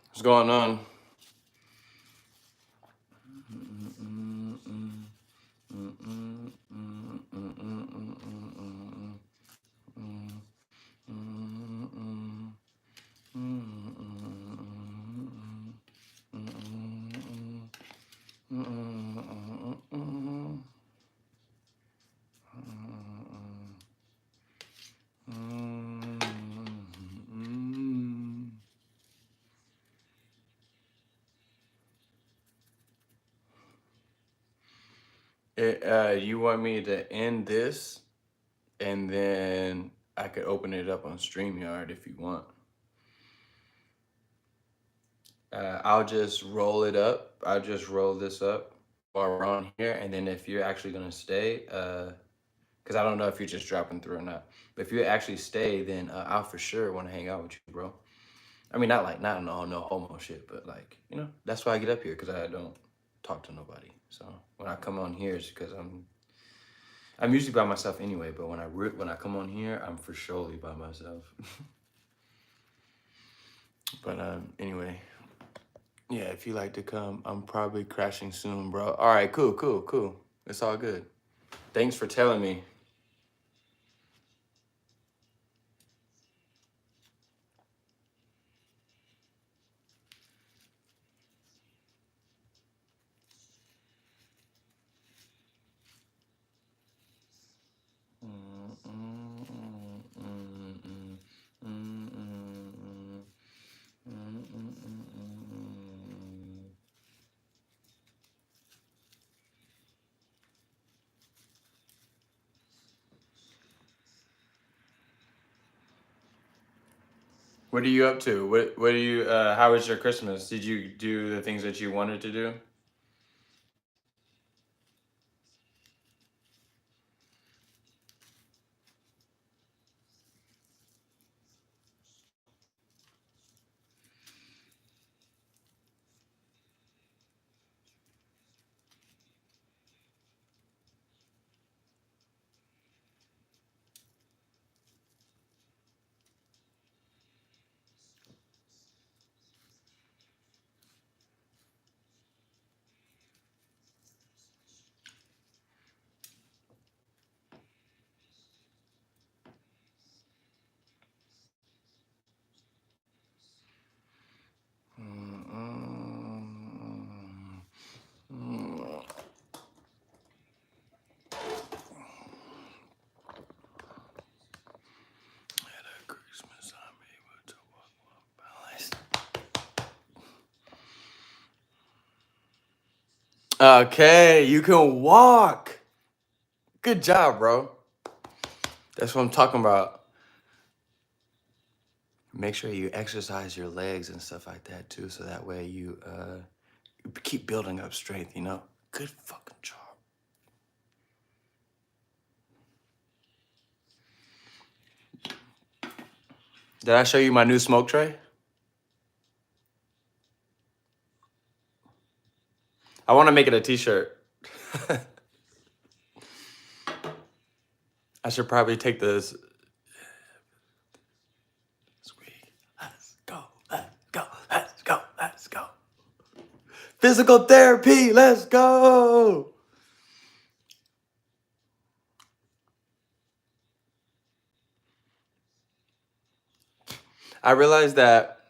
What's going on? You want me to end this and then I could open it up on StreamYard if you want. I'll just roll it up. I'll just roll this up while we're on here. And then if you're actually going to stay, because I don't know if you're just dropping through or not. But if you actually stay, then I'll for sure want to hang out with you, bro. I mean, not no homo shit, but like, you know, that's why I get up here, because I don't talk to nobody. So when I come on here, it's because I'm usually by myself anyway. But when I come on here, I'm for surely by myself. But anyway, yeah, if you like to come, I'm probably crashing soon, bro. All right, cool. It's all good. Thanks for telling me. What are you up to? What do you how was your Christmas? Did you do the things that you wanted to do? Christmas, I'm able to walk. Okay, you can walk. Good job, bro. That's what I'm talking about. Make sure you exercise your legs and stuff like that too, so that way you keep building up strength, you know? Good fucking job. Did I show you my new smoke tray? I want to make it a t-shirt. I should probably take this. Physical therapy, let's go. I realized that,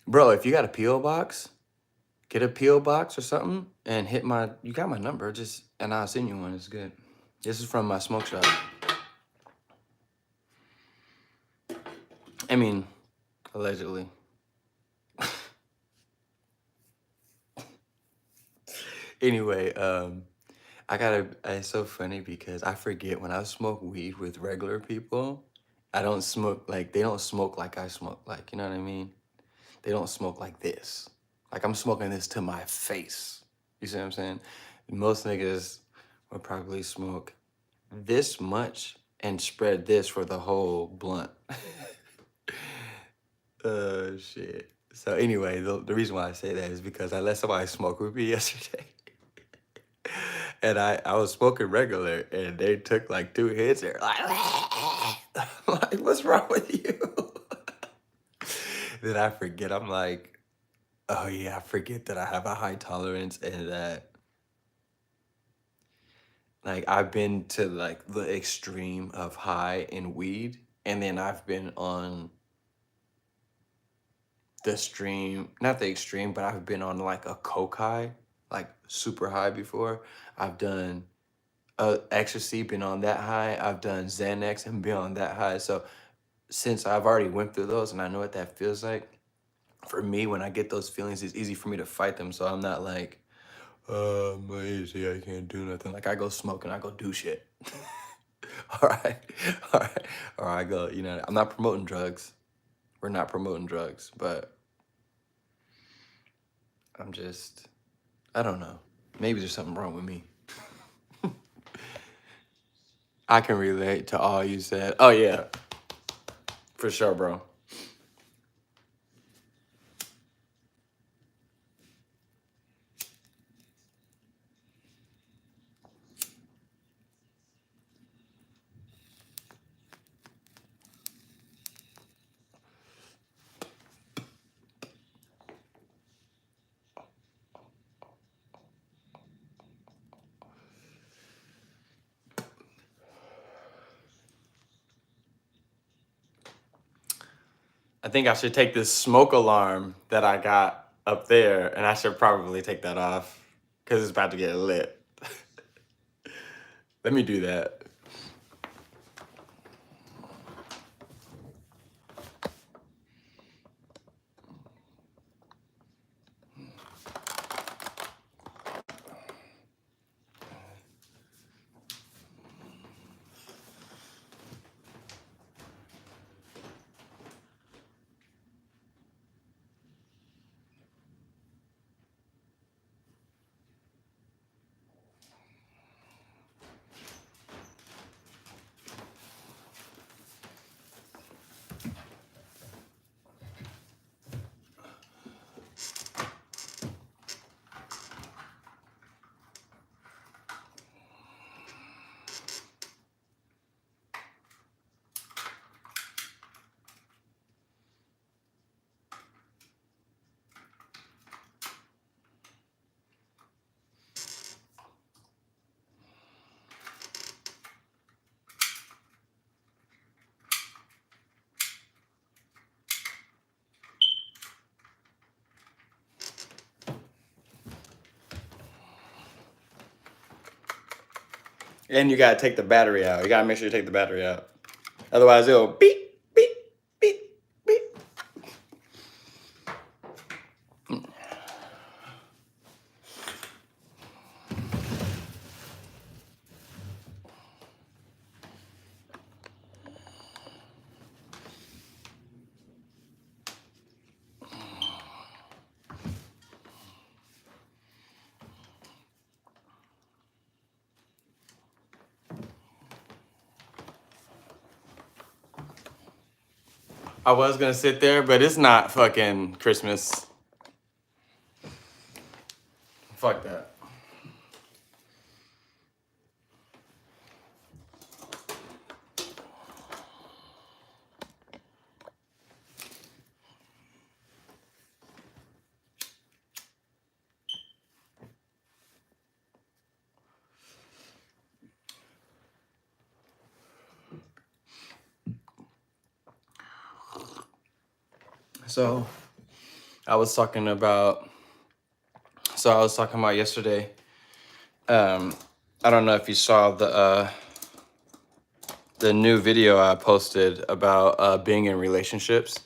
bro, if you got a P.O. box, get a P.O. box or something and hit my, you got my number, just, and I'll send you one, it's good. This is from my smoke shop. I mean, allegedly. Anyway, it's so funny because I forget when I smoke weed with regular people, I don't smoke, like, they don't smoke like I smoke, like, you know what I mean? They don't smoke like this. Like, I'm smoking this to my face. You see what I'm saying? Most niggas would probably smoke this much and spread this for the whole blunt. Shit. So anyway, the reason why I say that is because I let somebody smoke with me yesterday. And I was smoking regular, and they took like 2 hits. They're like, I'm like, what's wrong with you? Then I forget. I'm like, oh yeah, I forget that I have a high tolerance and that like I've been to like the extreme of high in weed, and then I've been on the stream, not the extreme, but I've been on like a coke high, like super high before. I've done ecstasy, been on that high. I've done Xanax and been on that high. So since I've already went through those and I know what that feels like, for me, when I get those feelings, it's easy for me to fight them. So I'm not like, I'm lazy, I can't do nothing. Like I go smoke and I go do shit. All right, all right, or I go, you know, I'm not promoting drugs. We're not promoting drugs, but I'm just, I don't know. Maybe there's something wrong with me. I can relate to all you said. Oh yeah, for sure, bro. I think I should take this smoke alarm that I got up there, and I should probably take that off because it's about to get lit. Let me do that. And you gotta take the battery out. You gotta make sure you take the battery out. Otherwise it'll beep, beep, beep, beep. I was gonna sit there, but it's not fucking Christmas. Fuck that. So I was talking about, yesterday. I don't know if you saw the new video I posted about being in relationships,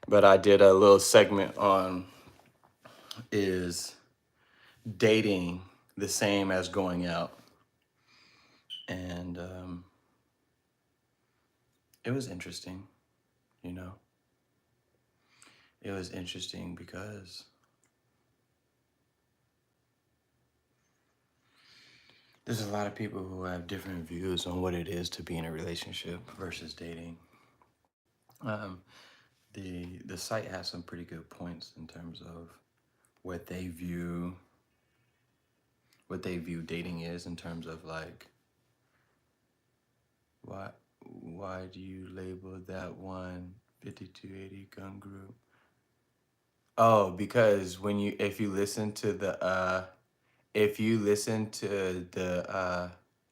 but I did a little segment on, is dating the same as going out? And it was interesting, you know? It was interesting because there's a lot of people who have different views on what it is to be in a relationship versus dating. The site has some pretty good points in terms of what they view dating is, in terms of like, why do you label that one 5280 gun group? Oh, because if you listen to the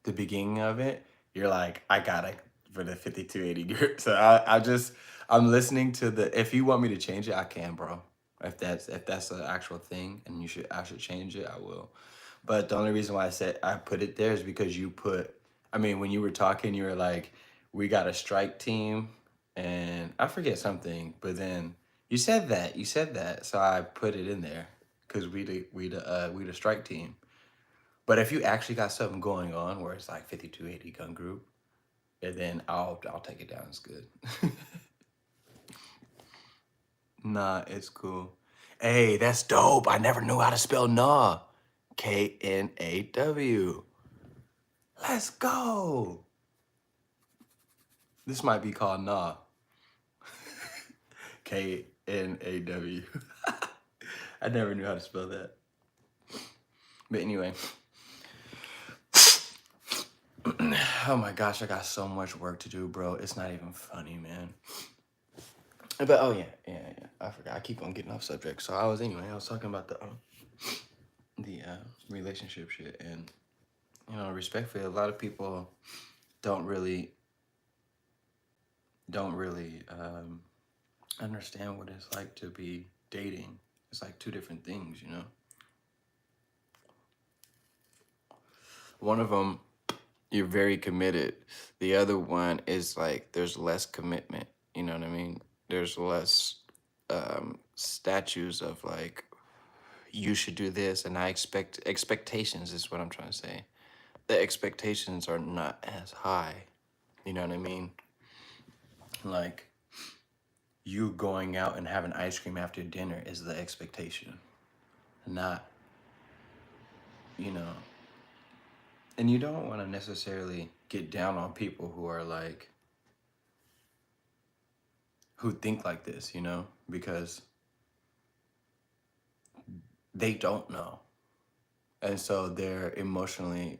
beginning of it, you're like, I gotta for the 5280 group. So I'm listening to if you want me to change it, I can, bro. If that's an actual thing and I should change it, I will. But the only reason why I said I put it there is because when you were talking, you were like, we got a strike team, and I forget something, but then you said that, so I put it in there because we the strike team. But if you actually got something going on where it's like 5280 gun group, and then I'll take it down. It's good. Nah, it's cool. Hey, that's dope. I never knew how to spell nah. Knaw. Let's go. This might be called nah. Knaw. I never knew how to spell that. But anyway. Oh my gosh, I got so much work to do, bro. It's not even funny, man. But oh yeah. I forgot. I keep on getting off subject. So I was talking about the relationship shit, and respectfully, a lot of people don't really understand what it's like to be dating. It's like two different things, you know. One of them, you're very committed. The other one is like there's less commitment. You know what I mean? There's less statues of like, you should do this, and I expect expectations is what I'm trying to say. The expectations are not as high. You know what I mean? Like, you going out and having ice cream after dinner is the expectation, not, you know. And you don't want to necessarily get down on people who are like, who think like this, you know, because they don't know. And so their emotional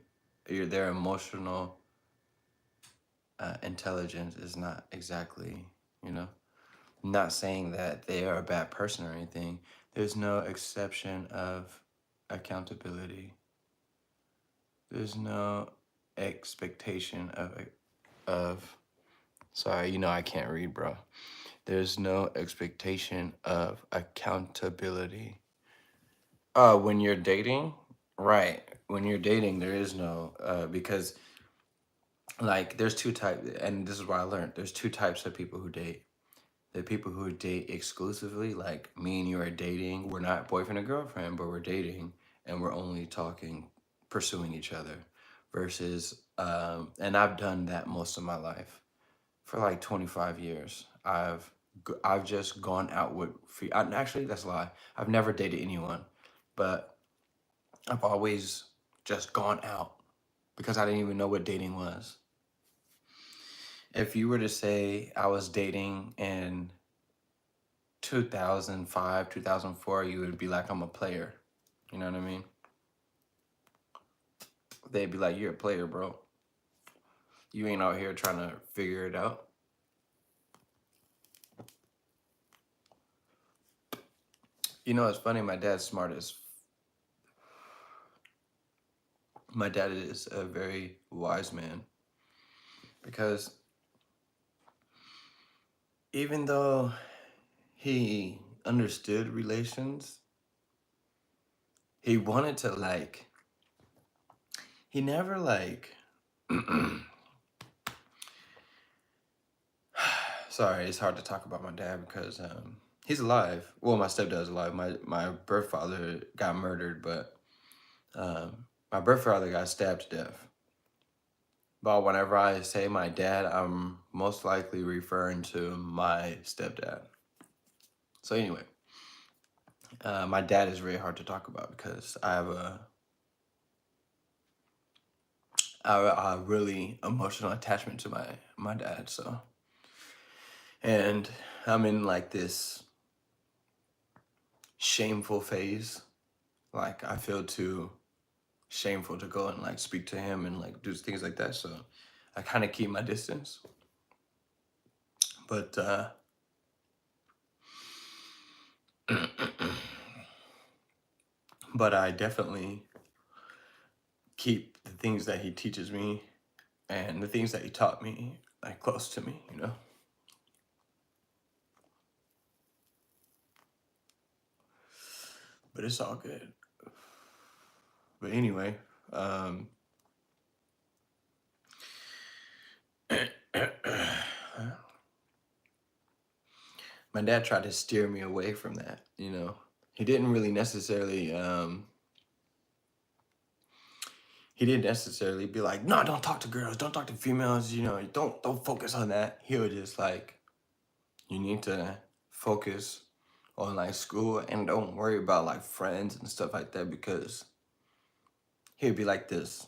intelligence is not exactly, you know, not saying that they are a bad person or anything. There's no exception of accountability. There's no expectation of sorry, I can't read, bro. There's no expectation of accountability. When you're dating, right? When you're dating, there is no because like there's two types, and this is what I learned. There's two types of people who date. The people who date exclusively, like me and you are dating. We're not boyfriend and girlfriend, but we're dating, and we're only talking, pursuing each other. Versus, and I've done that most of my life. For like 25 years, I've just gone out with. Actually, that's a lie. I've never dated anyone, but I've always just gone out because I didn't even know what dating was. If you were to say I was dating in 2005, 2004, you would be like, I'm a player. You know what I mean? They'd be like, you're a player, bro. You ain't out here trying to figure it out. You know, it's funny, my dad's smart as... My dad is a very wise man. Because even though he understood relations. He wanted to like, he never like, sorry, it's hard to talk about my dad because he's alive. Well, my stepdad's alive. My birth father got murdered, but my birth father got stabbed to death. But whenever I say my dad, I'm most likely referring to my stepdad. So anyway, my dad is really hard to talk about because I have a really emotional attachment to my dad. So, and I'm in like this shameful phase. Like I feel too shameful to go and like speak to him and like do things like that. So I kind of keep my distance. But but I definitely keep the things that he teaches me and the things that he taught me like close to me, you know. But it's all good. But anyway, my dad tried to steer me away from that, you know. He didn't really necessarily he didn't necessarily be like, no, don't talk to girls, don't talk to females, you know, don't focus on that. He would just like, you need to focus on like school and don't worry about like friends and stuff like that, because he'd be like this.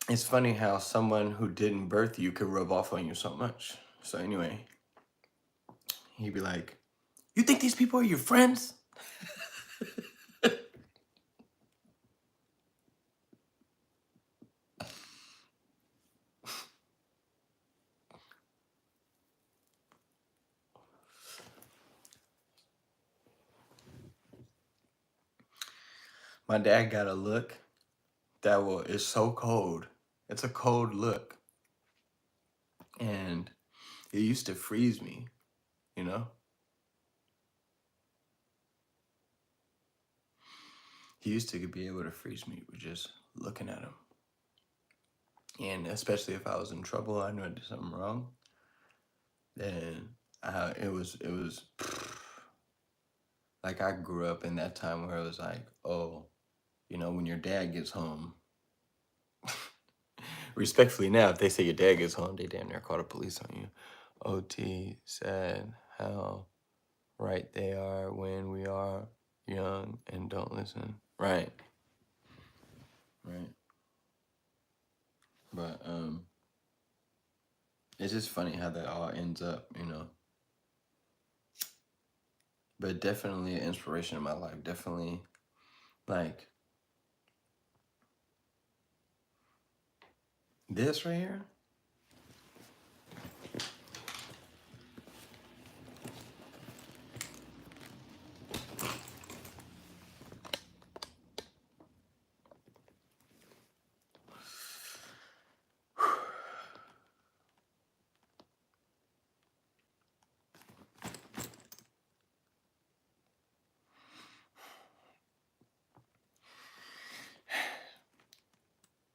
It's funny how someone who didn't birth you could rub off on you so much. So anyway, he'd be like, you think these people are your friends? My dad got a look that is so cold. It's a cold look. And it used to freeze me, you know? He used to be able to freeze me with just looking at him. And especially if I was in trouble, I knew I did something wrong, then it was like I grew up in that time where it was like, oh, you know, when your dad gets home, respectfully now, if they say your dad gets home, they damn near call the police on you. OT said how right they are when we are young and don't listen. Right. Right. But it's just funny how that all ends up, you know. But definitely an inspiration in my life. Definitely like this right here.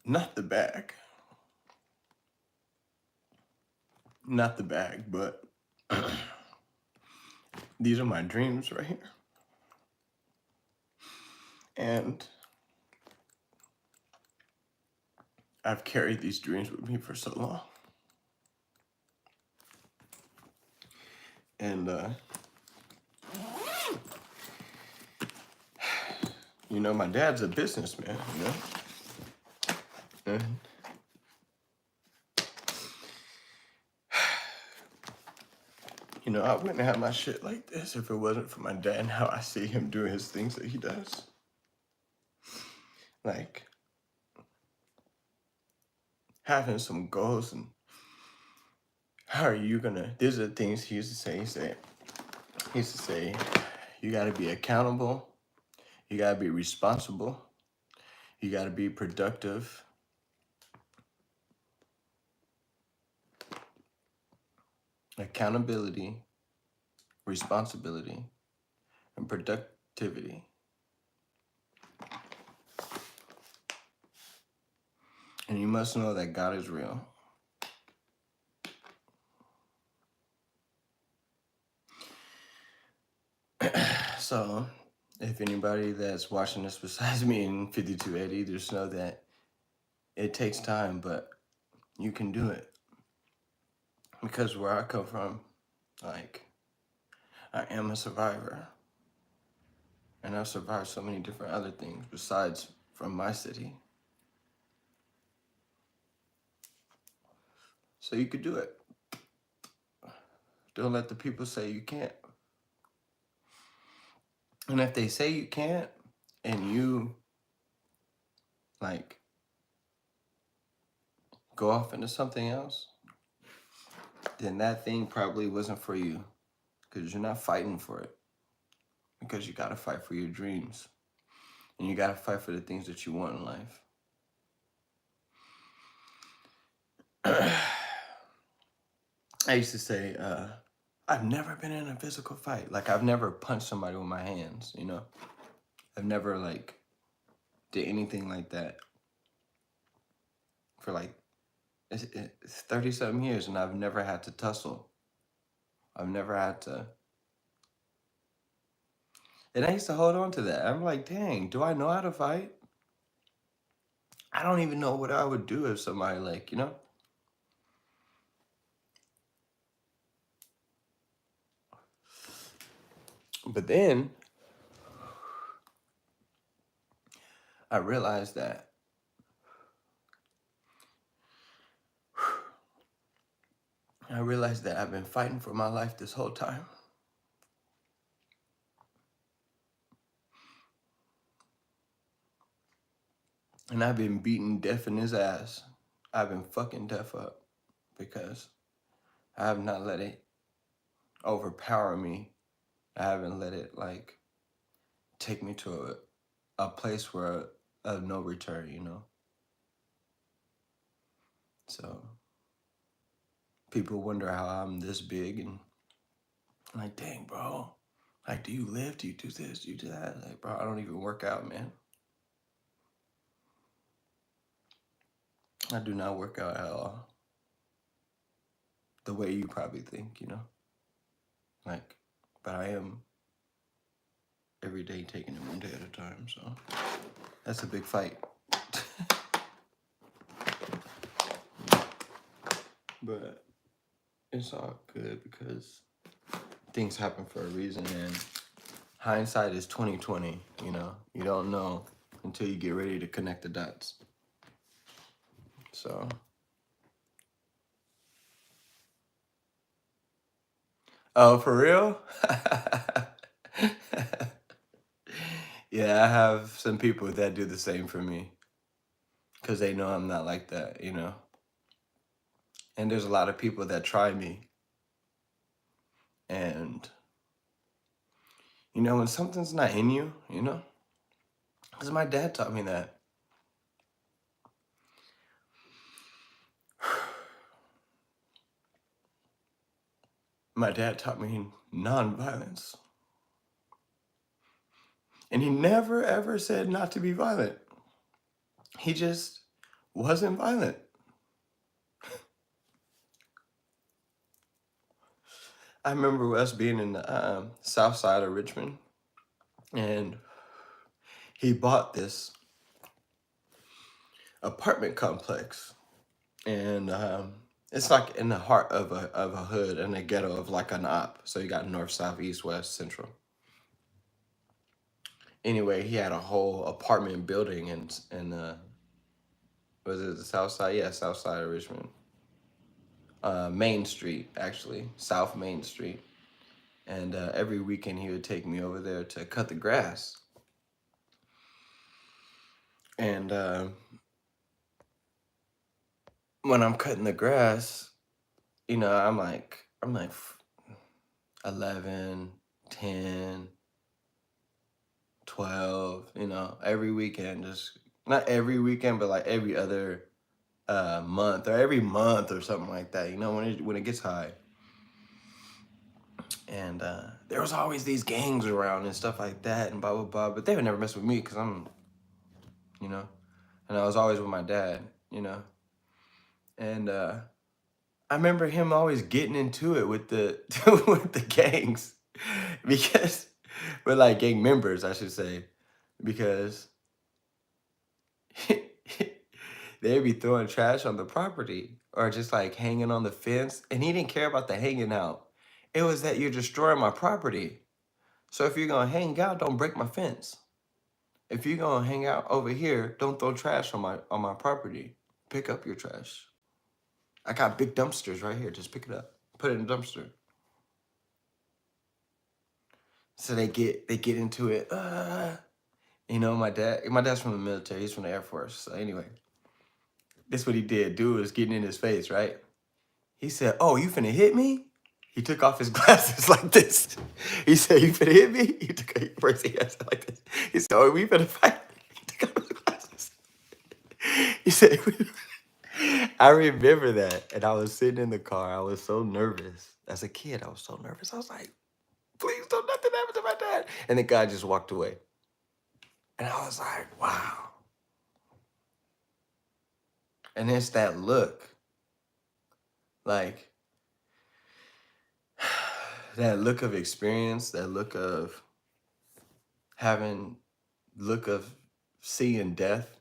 Not the bag. Not the bag, but these are my dreams right here. And I've carried these dreams with me for so long. And, you know, my dad's a businessman, you know? And you know, I wouldn't have my shit like this if it wasn't for my dad and how I see him doing his things that he does. Like, having some goals and how are you gonna, these are the things he used to say. He used to say, you gotta be accountable, you gotta be responsible, you gotta be productive, accountability, responsibility, and productivity. And you must know that God is real. So, if anybody that's watching this besides me in 5280, just know that it takes time, but you can do it. Because where I come from, like, I am a survivor. And I've survived so many different other things besides from my city. So you could do it. Don't let the people say you can't. And if they say you can't, and you, like, go off into something else, then that thing probably wasn't for you. Because you're not fighting for it. Because you got to fight for your dreams. And you got to fight for the things that you want in life. I used to say, I've never been in a physical fight. Like, I've never punched somebody with my hands, you know? I've never, like, did anything like that for, like, it's 30-something years, and I've never had to tussle. I've never had to. And I used to hold on to that. I'm like, dang, do I know how to fight? I don't even know what I would do if somebody, like, you know? But then I realized that I've been fighting for my life this whole time. And I've been beating deaf in his ass. I've been fucking deaf up because I have not let it overpower me. I haven't let it, like, take me to a place where of no return, you know? So people wonder how I'm this big, and I'm like, dang, bro. Like, do you lift? Do you do this? Do you do that? Like, bro, I don't even work out, man. I do not work out at all. The way you probably think, you know? Like, but I am every day taking it one day at a time, so that's a big fight. But it's all good because things happen for a reason, and hindsight is 20/20, you know? You don't know until you get ready to connect the dots. So oh, for real? Yeah, I have some people that do the same for me because they know I'm not like that, you know? And there's a lot of people that try me. And, you know, when something's not in you, you know? Because my dad taught me that. My dad taught me nonviolence. And he never, ever said not to be violent. He just wasn't violent. I remember us being in the south side of Richmond, and he bought this apartment complex. And it's like in the heart of a hood and a ghetto of like an op. So you got north, south, east, west, central. Anyway, he had a whole apartment building in was it the south side? Yeah, south side of Richmond. Main Street, actually, South Main Street. And every weekend he would take me over there to cut the grass. And when I'm cutting the grass, you know, I'm like 11, 10, 12, you know, every weekend, just not every weekend, but like every other month or every month or something like that, you know, when it gets high. And there was always these gangs around and stuff like that and blah, blah, blah. But they would never mess with me because I'm, you know, and I was always with my dad, you know. And I remember him always getting into it with the with the gangs because we're like gang members, I should say, because they'd be throwing trash on the property or just like hanging on the fence. And he didn't care about the hanging out. It was that you're destroying my property. So if you're gonna hang out, don't break my fence. If you're gonna hang out over here, don't throw trash on my property. Pick up your trash. I got big dumpsters right here. Just pick it up. Put it in the dumpster. So they get into it. You know, my dad's from the military. He's from the Air Force. So anyway, this what he did. Dude was getting in his face, right? He said, "Oh, you finna hit me?" He took off his glasses like this. He said, "You finna hit me?" He took first he said like this. He said, "Oh, we finna fight." He took off his glasses. He said, I remember that. And I was sitting in the car. I was so nervous. As a kid, I was so nervous. I was like, please don't nothing happen to my dad. And the guy just walked away. And I was like, wow. And it's that look. Like, that look of experience, that look of look of seeing death,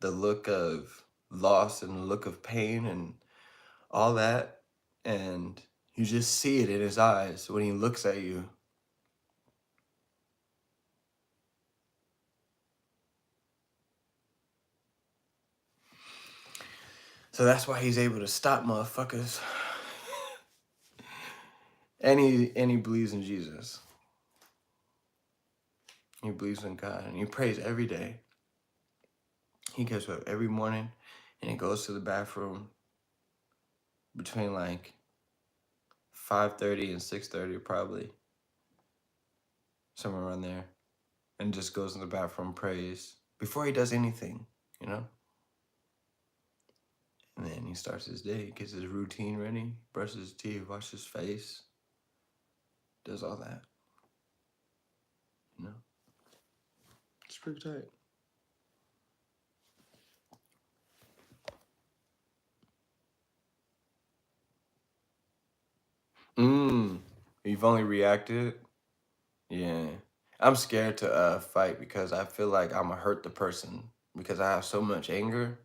the look of loss and the look of pain and all that. And you just see it in his eyes when he looks at you. So that's why he's able to stop motherfuckers. And he believes in Jesus. He believes in God and he prays every day. He gets up every morning and he goes to the bathroom between like 5:30 and 6:30 probably. Somewhere around there. And just goes in the bathroom, prays before he does anything, you know? And then he starts his day, gets his routine ready, brushes his teeth, washes his face, does all that. You know? It's pretty tight. You've only reacted? Yeah. I'm scared to fight because I feel like I'm gonna hurt the person because I have so much anger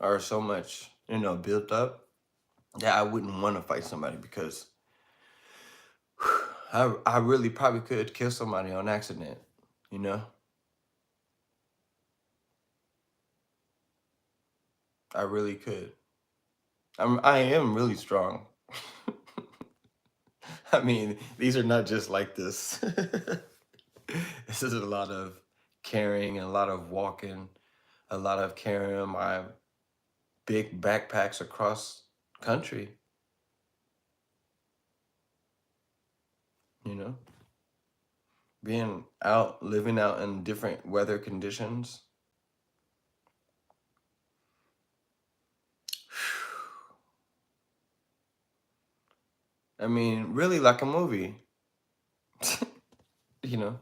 or so much, you know, built up that I wouldn't want to fight somebody because I really probably could kill somebody on accident, you know? I really could. I am really strong. I mean, these are not just like this. This is a lot of carrying, a lot of walking, a lot of carrying my big backpacks across country, you know? Being out, living out in different weather conditions. I mean, really like a movie, you know?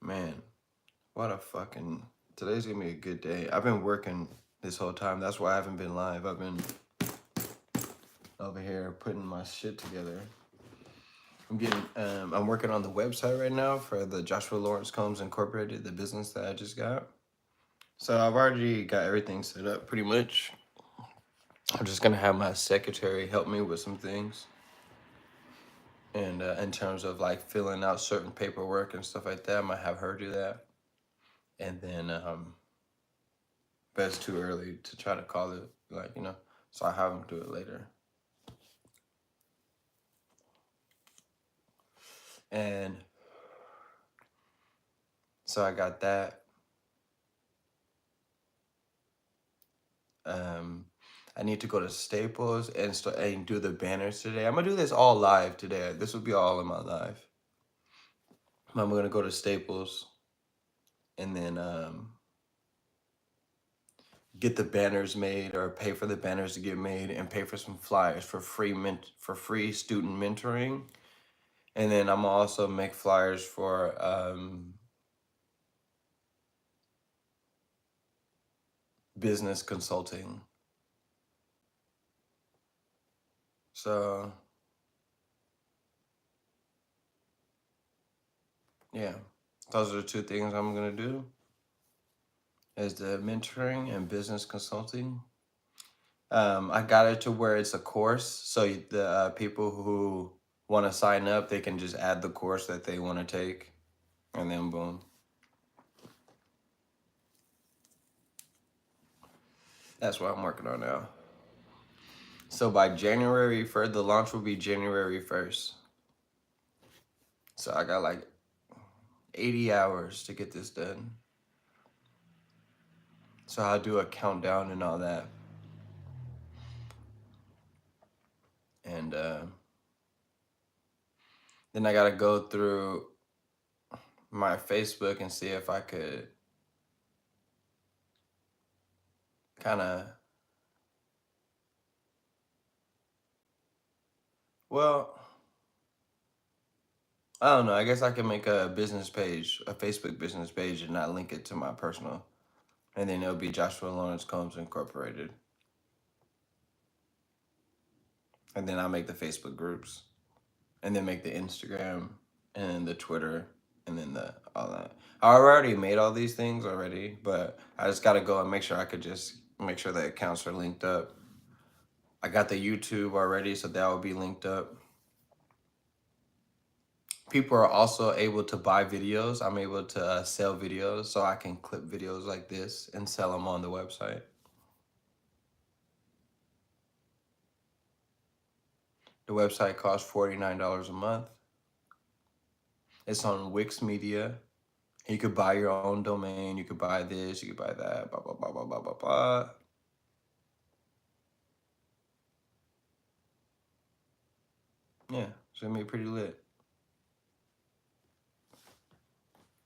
Man, what a fucking... Today's gonna be a good day. I've been working this whole time. That's why I haven't been live. I've been over here putting my shit together. I'm working on the website right now for the Joshua Lawrence Combs Incorporated, the business that I just got. So I've already got everything set up pretty much. I'm just gonna have my secretary help me with some things. And in terms of like filling out certain paperwork and stuff like that, I might have her do that. And then, but it's too early to try to call it, like, you know, so I have them do it later. And so I got that. I need to go to Staples and start and do the banners today. I'm gonna do this all live today. This will be all in my live. I'm gonna go to Staples and then get the banners made, or pay for the banners to get made, and pay for some flyers for free student mentoring. And then I'm also make flyers for business consulting. So yeah, those are the two things I'm gonna do, is the mentoring and business consulting. I got it to where it's a course, so the people who want to sign up, they can just add the course that they want to take, and then boom. That's what I'm working on now. So by January 1st, the launch will be January 1st. So I got like 80 hours to get this done. So I'll do a countdown and all that. And then I gotta go through my Facebook and see if I could kind of, well, I don't know. I guess I can make a business page, a Facebook business page, and not link it to my personal. And then it'll be Joshua Lawrence Combs Incorporated. And then I'll make the Facebook groups. And then make the Instagram and then the Twitter and then the all that. I already made all these things already, but I just gotta go and make sure I could just make sure the accounts are linked up. I got the YouTube already, so that will be linked up. People are also able to buy videos. I'm able to sell videos, so I can clip videos like this and sell them on the website. The website costs $49 a month. It's on Wix Media. You could buy your own domain. You could buy this. You could buy that. Blah, blah, blah, blah, blah, blah, blah. Yeah, it's going to be pretty lit.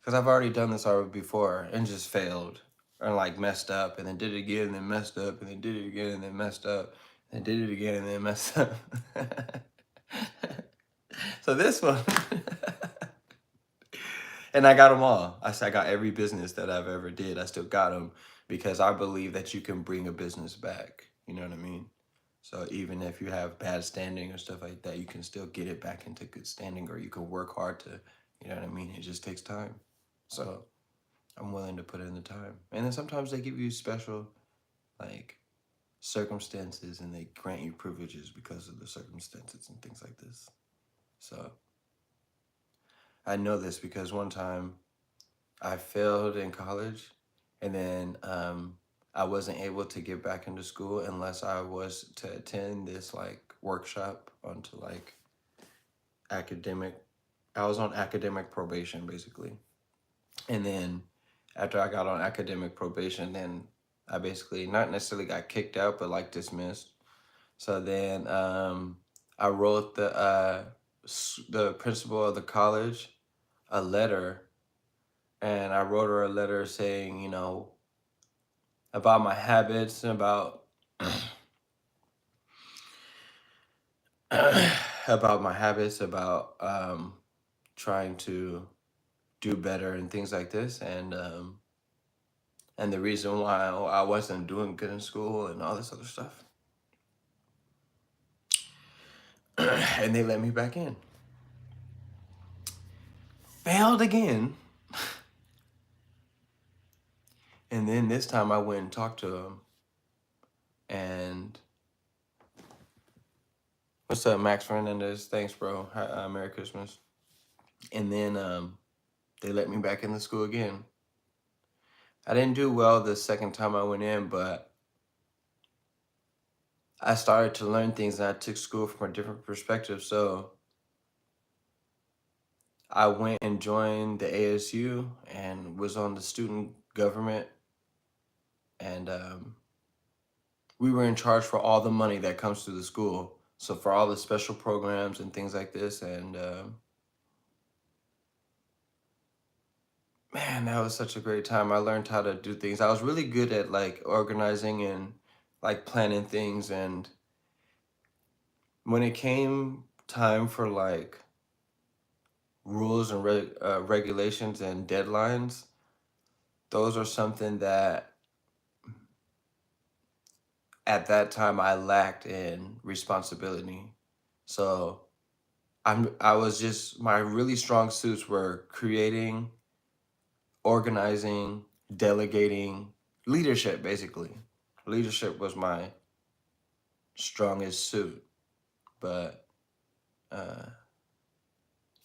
Because I've already done this already before and just failed. Or like messed up and then did it again and then messed up and then did it again and then messed up and did it again and then messed up. So this one, and I got them all. I got every business that I've ever did. I still got them because I believe that you can bring a business back. You know what I mean? So even if you have bad standing or stuff like that, you can still get it back into good standing, or you can work hard to, you know what I mean? It just takes time. So I'm willing to put in the time. And then sometimes they give you special, like, circumstances, and they grant you privileges because of the circumstances and things like this. So I know this because one time I failed in college, and then I wasn't able to get back into school unless I was to attend this like workshop onto like academic. I was on academic probation basically, and then after I got on academic probation, then I basically not necessarily got kicked out, but like dismissed. So then I wrote the principal of the college a letter, and I wrote her a letter saying, you know, about my habits and about about my habits, about trying to do better and things like this, and the reason why I wasn't doing good in school and all this other stuff. And they let me back in. Failed again. And then this time I went and talked to him. And what's up, Max Fernandez? Thanks, bro. Merry Christmas. And then they let me back in the school again. I didn't do well the second time I went in, but I started to learn things, and I took school from a different perspective. So I went and joined the ASU and was on the student government, and we were in charge for all the money that comes to the school. So for all the special programs and things like this, and man, that was such a great time. I learned how to do things. I was really good at like organizing and like planning things. And when it came time for like rules and regulations and deadlines, those are something that at that time I lacked in responsibility. So I was just, my really strong suits were creating, organizing, delegating, leadership basically. Leadership was my strongest suit, but uh,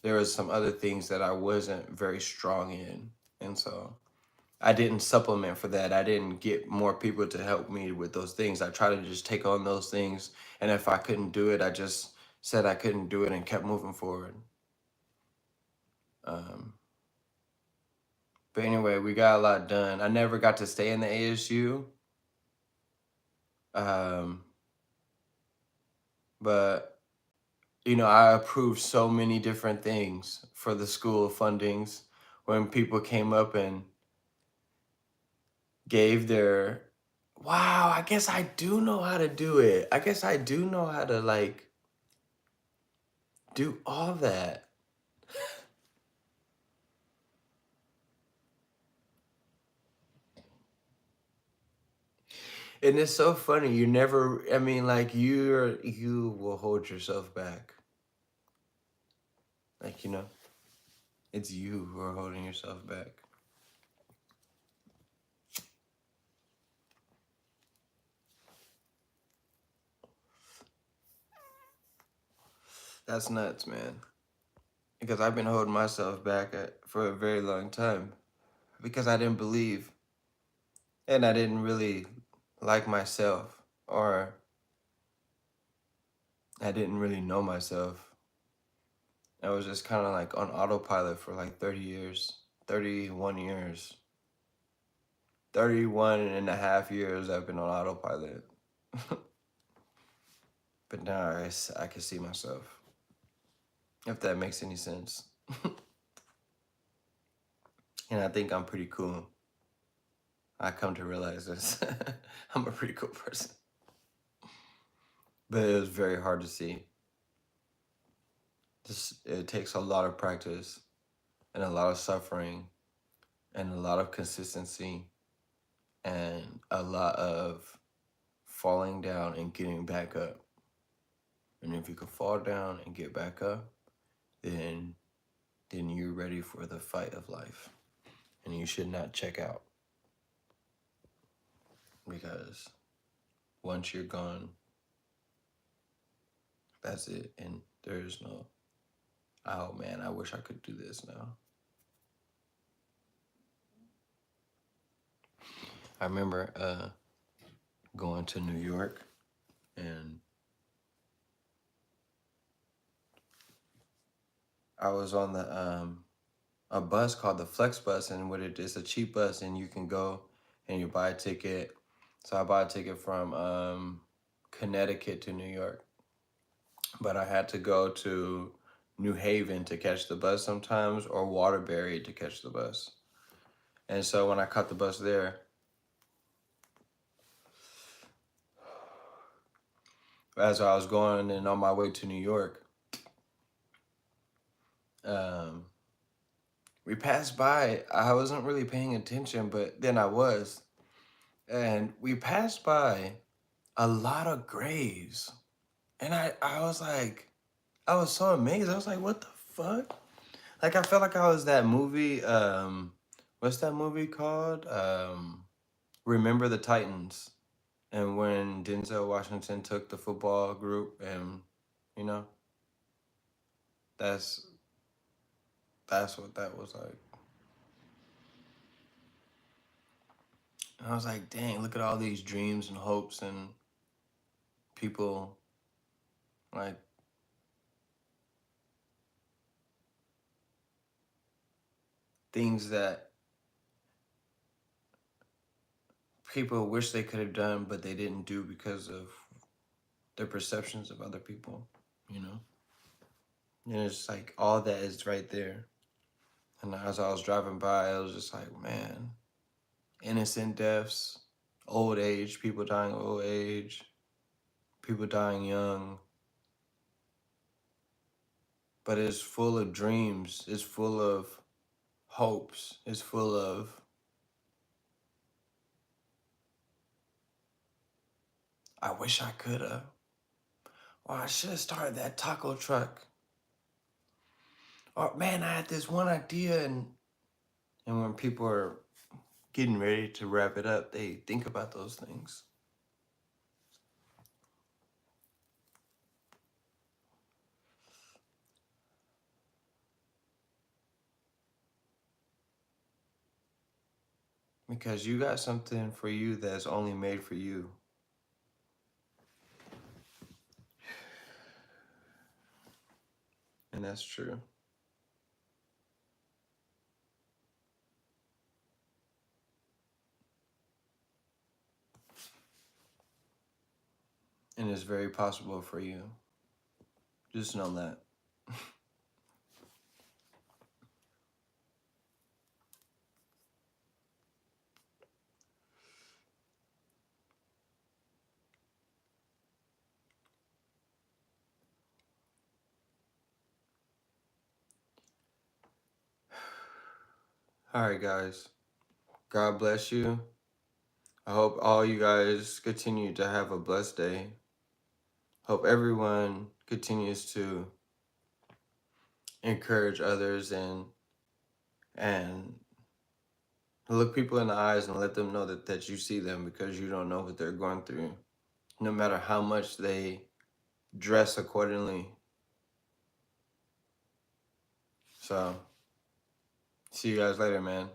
there was some other things that I wasn't very strong in, and so I didn't supplement for that. I didn't get more people to help me with those things. I tried to just take on those things, and if I couldn't do it, I just said I couldn't do it and kept moving forward. Um, but anyway, we got a lot done. I never got to stay in the ASU, um, but you know, I approved so many different things for the school fundings when people came up and gave their, wow, I guess I do know how to do it. I guess I do know how to like do all that. And it's so funny. You never, I mean, like you will hold yourself back. Like, you know, it's you who are holding yourself back. That's nuts, man. Because I've been holding myself back for a very long time because I didn't believe and I didn't really like myself, or I didn't really know myself. I was just kind of like on autopilot for like 30 years, 31 years, 31 and a half years I've been on autopilot. But now I can see myself, if that makes any sense. And I think I'm pretty cool. I come to realize this. I'm a pretty cool person. But it was very hard to see. It takes a lot of practice and a lot of suffering and a lot of consistency and a lot of falling down and getting back up. And if you can fall down and get back up, then you're ready for the fight of life. And you should not check out. Because once you're gone, that's it. And there's no, oh man, I wish I could do this now. I remember going to New York, and I was on a bus called the Flex Bus, and what it is, a cheap bus, and you can go and you buy a ticket. So I bought a ticket from Connecticut to New York, but I had to go to New Haven to catch the bus sometimes, or Waterbury to catch the bus. And so when I caught the bus there, as I was going and on my way to New York, we passed by. I wasn't really paying attention, but then I was. And we passed by a lot of graves. And I was like, I was so amazed. I was like, what the fuck? Like, I felt like I was that movie, what's that movie called? Remember the Titans. And when Denzel Washington took the football group, and, you know, that's what that was like. And I was like, dang, look at all these dreams and hopes and people, like, things that people wish they could have done, but they didn't do because of their perceptions of other people, you know? And it's like all that is right there. And as I was driving by, I was just like, man, innocent deaths, old age, people dying of old age, people dying young. But it's full of dreams, it's full of hopes, it's full of I wish I could have. Or I should have started that taco truck. Or man, I had this one idea, and when people are getting ready to wrap it up, they think about those things. Because you got something for you that's only made for you. And that's true. And it's very possible for you. Just know that. All right, guys. God bless you. I hope all you guys continue to have a blessed day. Hope everyone continues to encourage others and look people in the eyes and let them know that you see them, because you don't know what they're going through. No matter how much they dress accordingly. So, see you guys later, man.